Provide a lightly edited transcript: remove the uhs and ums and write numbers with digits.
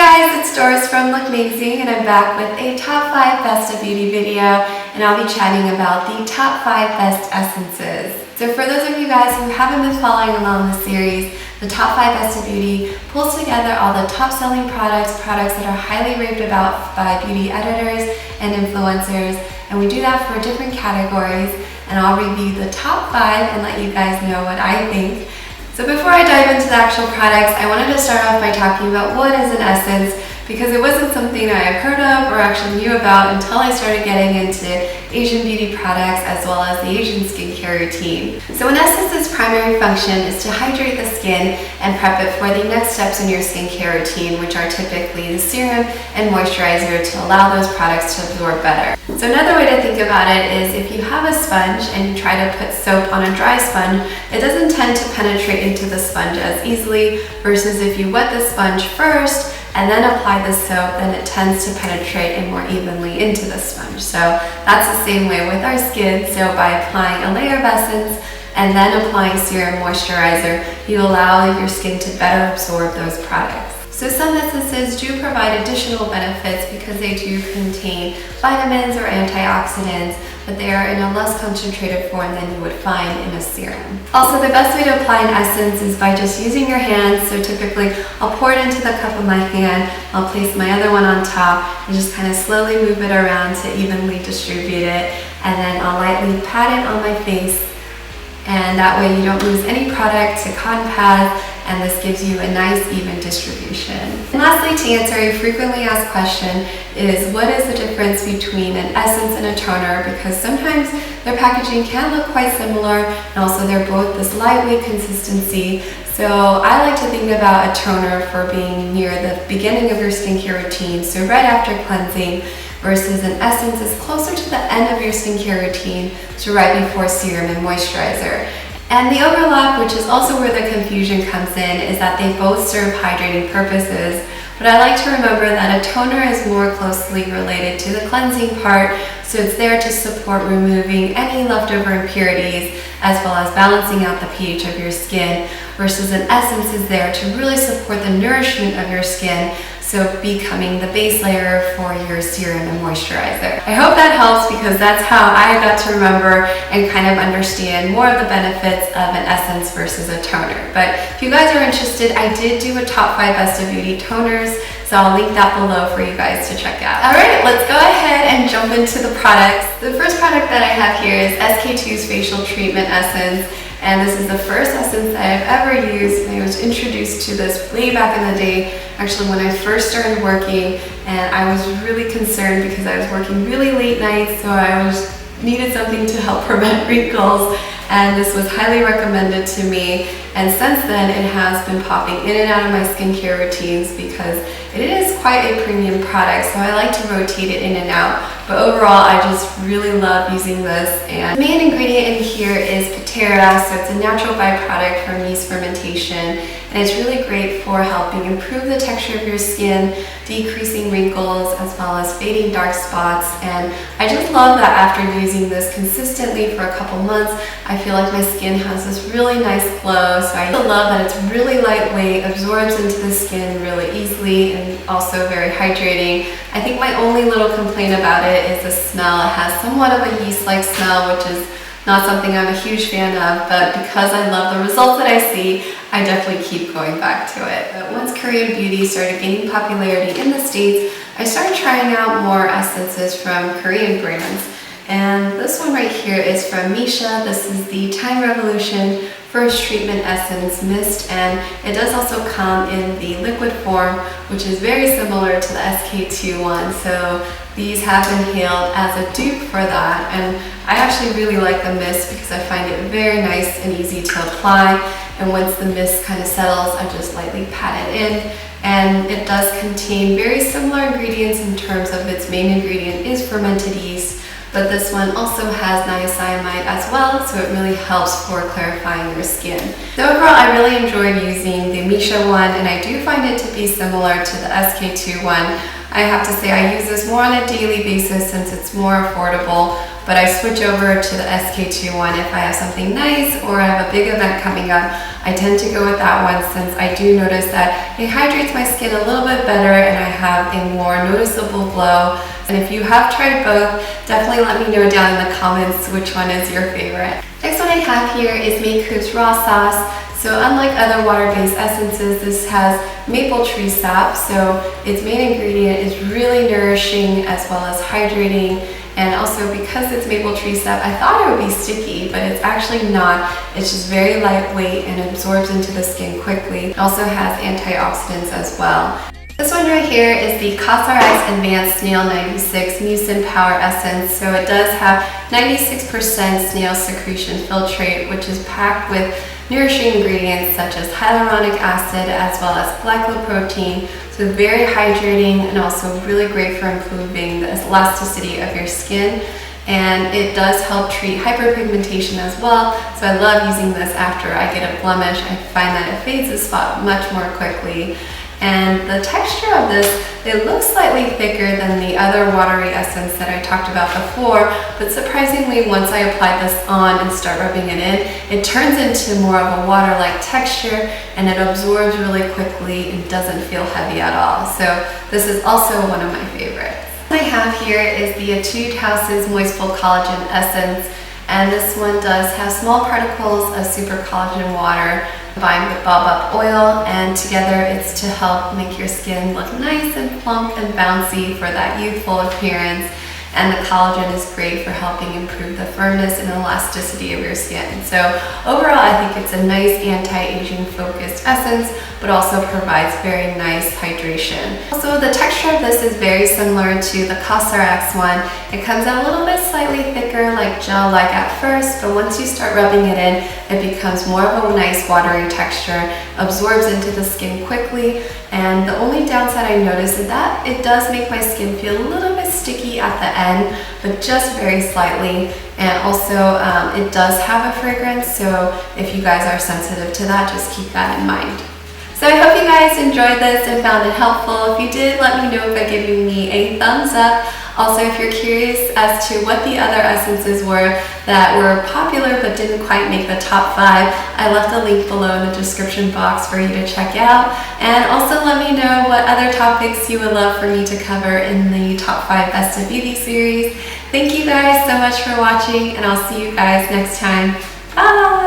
guys, it's Doris from LookMazing, and I'm back with a top 5 best of beauty video, and I'll be chatting about the top 5 best essences. So for those of you guys who haven't been following along the series, the top 5 best of beauty pulls together all the top selling products that are highly raved about by beauty editors and influencers, and we do that for different categories, and I'll review the top 5 and let you guys know what I think. So before I dive into the actual products, I wanted to start off by talking about what is an essence, because it wasn't something I had heard of or actually knew about until I started getting into Asian beauty products as well as the Asian skincare routine. So an essence's primary function is to hydrate the skin and prep it for the next steps in your skincare routine, which are typically the serum and moisturizer to allow those products to absorb better. So another way to think about it is if you have a sponge and you try to put soap on a dry sponge, it doesn't tend to penetrate into the sponge as easily, versus if you wet the sponge first and then apply the soap, then it tends to penetrate and more evenly into the sponge. So that's the same way with our skin. So by applying a layer of essence and then applying serum moisturizer, you allow your skin to better absorb those products. So some essences do provide additional benefits because they do contain vitamins or antioxidants, but they are in a less concentrated form than you would find in a serum. Also, the best way to apply an essence is by just using your hands. So typically, I'll pour it into the cup of my hand, I'll place my other one on top, and just kind of slowly move it around to evenly distribute it, and then I'll lightly pat it on my face, and that way you don't lose any product to cotton pads, and this gives you a nice even distribution. And lastly, to answer a frequently asked question is what is the difference between an essence and a toner, because sometimes their packaging can look quite similar, and also they're both this lightweight consistency. So I like to think about a toner for being near the beginning of your skincare routine, so right after cleansing, versus an essence is closer to the end of your skincare routine, so right before serum and moisturizer. And the overlap, which is also where the confusion comes in, is that they both serve hydrating purposes. But I like to remember that a toner is more closely related to the cleansing part, so it's there to support removing any leftover impurities as well as balancing out the pH of your skin, versus an essence is there to really support the nourishment of your skin, so becoming the base layer for your serum and moisturizer. I hope that helps, because that's how I got to remember and kind of understand more of the benefits of an essence versus a toner. But if you guys are interested, I did do a top 5 best of beauty toners, so I'll link that below for you guys to check out. Alright, let's go ahead and jump into the products. The first product that I have here is SK2's Facial Treatment Essence. And this is the first essence that I've ever used, and I was introduced to this way back in the day, actually when I first started working, and I was really concerned because I was working really late nights, so I needed something to help prevent wrinkles, and this was highly recommended to me. And since then, it has been popping in and out of my skincare routines because it is quite a premium product, so I like to rotate it in and out. But overall, I just really love using this. And the main ingredient in here is patera, so it's a natural byproduct from yeast fermentation, and it's really great for helping improve the texture of your skin, decreasing wrinkles, as well as fading dark spots. And I just love that after using this consistently for a couple months, I feel like my skin has this really nice glow. So I love that it's really lightweight, absorbs into the skin really easily, and also very hydrating. I think my only little complaint about it is the smell. It has somewhat of a yeast-like smell, which is not something I'm a huge fan of, but because I love the results that I see, I definitely keep going back to it. But once Korean beauty started gaining popularity in the States, I started trying out more essences from Korean brands. And this one right here is from Missha. This is the Time Revolution First Treatment Essence Mist, and it does also come in the liquid form, which is very similar to the SK2 one. So these have been hailed as a dupe for that, and I actually really like the mist because I find it very nice and easy to apply. And once the mist kind of settles, I just lightly pat it in. And it does contain very similar ingredients in terms of its main ingredient is fermented yeast, but this one also has niacinamide as well, so it really helps for clarifying your skin. So overall, I really enjoyed using the Missha one, and I do find it to be similar to the SK2 one. I have to say I use this more on a daily basis since it's more affordable, but I switch over to the SK2 one if I have something nice or I have a big event coming up. I tend to go with that one since I do notice that it hydrates my skin a little bit better and I have a more noticeable glow. And if you have tried both, definitely let me know down in the comments which one is your favorite. Next one I have here is Makeup's Raw Sauce. So unlike other water-based essences, this has maple tree sap, so its main ingredient is really nourishing as well as hydrating. And also because it's maple tree sap, I thought it would be sticky, but it's actually not. It's just very lightweight and absorbs into the skin quickly. It also has antioxidants as well. This one right here is the CosRx Advanced Snail 96 Mucin Power Essence. So it does have 96% snail secretion filtrate, which is packed with nourishing ingredients such as hyaluronic acid as well as glycoprotein. So very hydrating and also really great for improving the elasticity of your skin. And it does help treat hyperpigmentation as well. So I love using this after I get a blemish. I find that it fades the spot much more quickly. And the texture of this, it looks slightly thicker than the other watery essence that I talked about before, but surprisingly, once I apply this on and start rubbing it in, it turns into more of a water-like texture and it absorbs really quickly and doesn't feel heavy at all. So this is also one of my favorites. What I have here is the Etude House's Moistfull Collagen Essence, and this one does have small particles of super collagen water combined with baobab oil, and together it's to help make your skin look nice and plump and bouncy for that youthful appearance. And the collagen is great for helping improve the firmness and elasticity of your skin. So overall, I think it's a nice anti-aging focused essence, but also provides very nice hydration. Also, the texture of this is very similar to the CosRx one. It comes out a little bit slightly thicker, like gel-like at first, but once you start rubbing it in, it becomes more of a nice watery texture, absorbs into the skin quickly. And the only downside I noticed is that it does make my skin feel a little bit sticky at the end, but just very slightly. And also it does have a fragrance, so if you guys are sensitive to that, just keep that in mind. So I hope you guys enjoyed this and found it helpful. If you did, let me know by giving me a thumbs up. Also, if you're curious as to what the other essences were that were popular but didn't quite make the top 5, I left a link below in the description box for you to check out. And also let me know what other topics you would love for me to cover in the top 5 Best of Beauty series. Thank you guys so much for watching, and I'll see you guys next time. Bye!